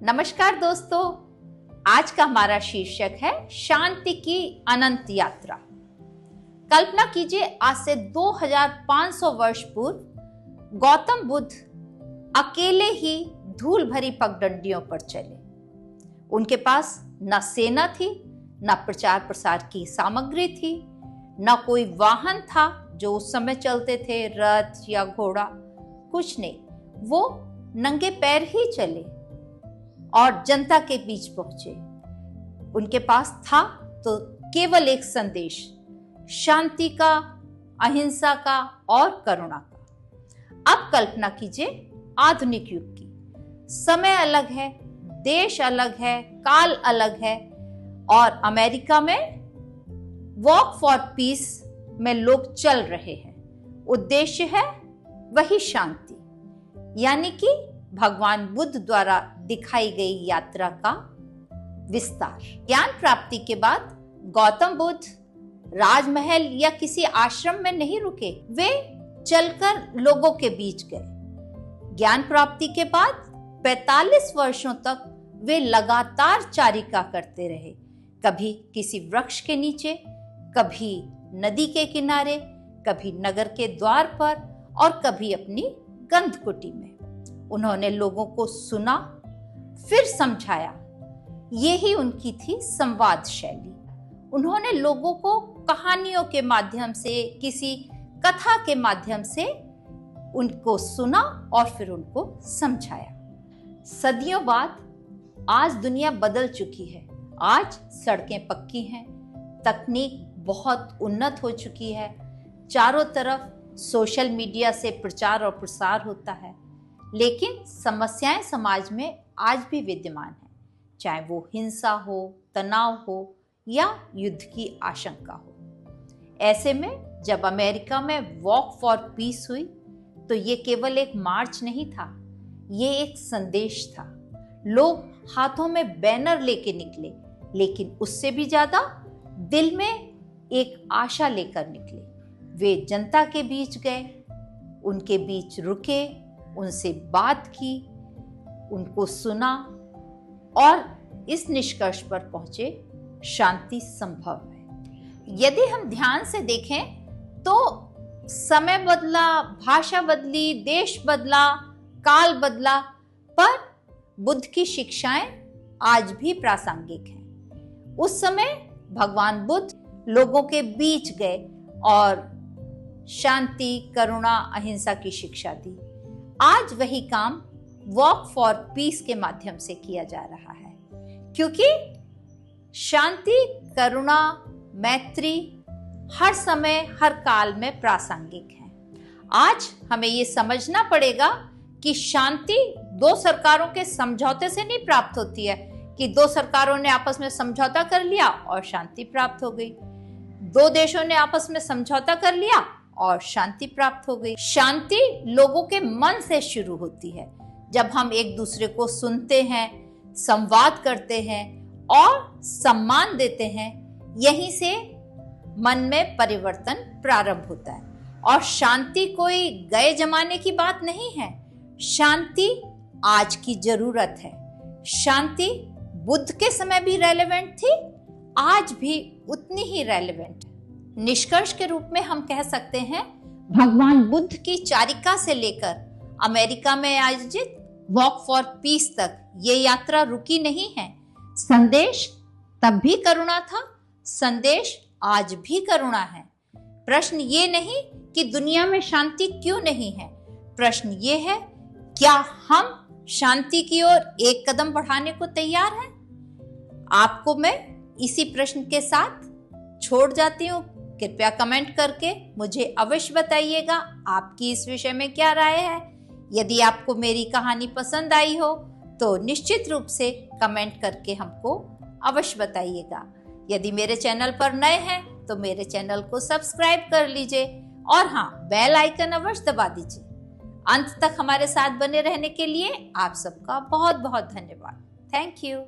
नमस्कार दोस्तों, आज का हमारा शीर्षक है शांति की अनंत यात्रा। कल्पना कीजिए, आज से 2500 वर्ष पूर्व गौतम बुद्ध अकेले ही धूल भरी पगडंडियों पर चले। उनके पास न सेना थी, न प्रचार प्रसार की सामग्री थी, न कोई वाहन था जो उस समय चलते थे, रथ या घोड़ा, कुछ नहीं। वो नंगे पैर ही चले और जनता के बीच पहुंचे। उनके पास था तो केवल एक संदेश, शांति का, अहिंसा का और करुणा का। अब कल्पना कीजिए आधुनिक युग की। समय अलग है, देश अलग है, काल अलग है और अमेरिका में वॉक फॉर पीस में लोग चल रहे हैं। उद्देश्य है वही शांति, यानी कि भगवान बुद्ध द्वारा दिखाई गई यात्रा का विस्तार। ज्ञान प्राप्ति के बाद गौतम बुद्ध राजमहल या किसी आश्रम में नहीं रुके, वे चलकर लोगों के बीच गए। ज्ञान प्राप्ति के बाद 45 वर्षों तक वे लगातार चारिका करते रहे, कभी किसी वृक्ष के नीचे, कभी नदी के किनारे, कभी नगर के द्वार पर और कभी अपनी गंधकुटी में। उन्होंने लोगों को सुना, फिर समझाया। यही उनकी थी संवाद शैली। उन्होंने लोगों को कहानियों के माध्यम से, किसी कथा के माध्यम से उनको सुना और फिर उनको समझाया। सदियों बाद आज दुनिया बदल चुकी है। आज सड़कें पक्की हैं, तकनीक बहुत उन्नत हो चुकी है, चारों तरफ सोशल मीडिया से प्रचार और प्रसार होता है, लेकिन समस्याएं समाज में आज भी विद्यमान है, चाहे वो हिंसा हो, तनाव हो या युद्ध की आशंका हो। ऐसे में जब अमेरिका में वॉक फॉर पीस हुई तो ये केवल एक मार्च नहीं था, ये एक संदेश था। लोग हाथों में बैनर लेके निकले, लेकिन उससे भी ज्यादा दिल में एक आशा लेकर निकले। वे जनता के बीच गए, उनके बीच रुके, उनसे बात की, उनको सुना और इस निष्कर्ष पर पहुंचे, शांति संभव है। यदि हम ध्यान से देखें तो समय बदला, भाषा बदली, देश बदला, काल बदला, पर बुद्ध की शिक्षाएं आज भी प्रासंगिक हैं। उस समय भगवान बुद्ध लोगों के बीच गए और शांति, करुणा, अहिंसा की शिक्षा दी। आज वही काम वॉक फॉर पीस के माध्यम से किया जा रहा है, क्योंकि शांति, करुणा, मैत्री हर समय, हर काल में प्रासंगिक है। आज हमें ये समझना पड़ेगा कि शांति दो सरकारों के समझौते से नहीं प्राप्त होती है कि दो सरकारों ने आपस में समझौता कर लिया और शांति प्राप्त हो गई, दो देशों ने आपस में समझौता कर लिया और शांति प्राप्त हो गई। शांति लोगों के मन से शुरू होती है। जब हम एक दूसरे को सुनते हैं, संवाद करते हैं और सम्मान देते हैं, यहीं से मन में परिवर्तन प्रारंभ होता है। और शांति कोई गए जमाने की बात नहीं है, शांति आज की जरूरत है। शांति बुद्ध के समय भी रेलेवेंट थी, आज भी उतनी ही रेलेवेंट है। निष्कर्ष के रूप में हम कह सकते हैं, भगवान बुद्ध की चारिका से लेकर अमेरिका में आयोजित वॉक फॉर पीस तक ये यात्रा रुकी नहीं है। संदेश तब भी करुणा था, संदेश आज भी करुणा है। प्रश्न ये नहीं कि दुनिया में शांति क्यों नहीं है, प्रश्न ये है, क्या हम शांति की ओर एक कदम बढ़ाने को तैयार हैं? आपको मैं इसी प्रश्न के साथ छोड़ जाती हूँ। कृपया कमेंट करके मुझे अवश्य बताइएगा आपकी इस विषय में क्या राय है। यदि आपको मेरी कहानी पसंद आई हो तो निश्चित रूप से कमेंट करके हमको अवश्य बताइएगा। यदि मेरे चैनल पर नए हैं तो मेरे चैनल को सब्सक्राइब कर लीजिए और हाँ, बेल आइकन अवश्य दबा दीजिए। अंत तक हमारे साथ बने रहने के लिए आप सबका बहुत बहुत धन्यवाद। Thank you.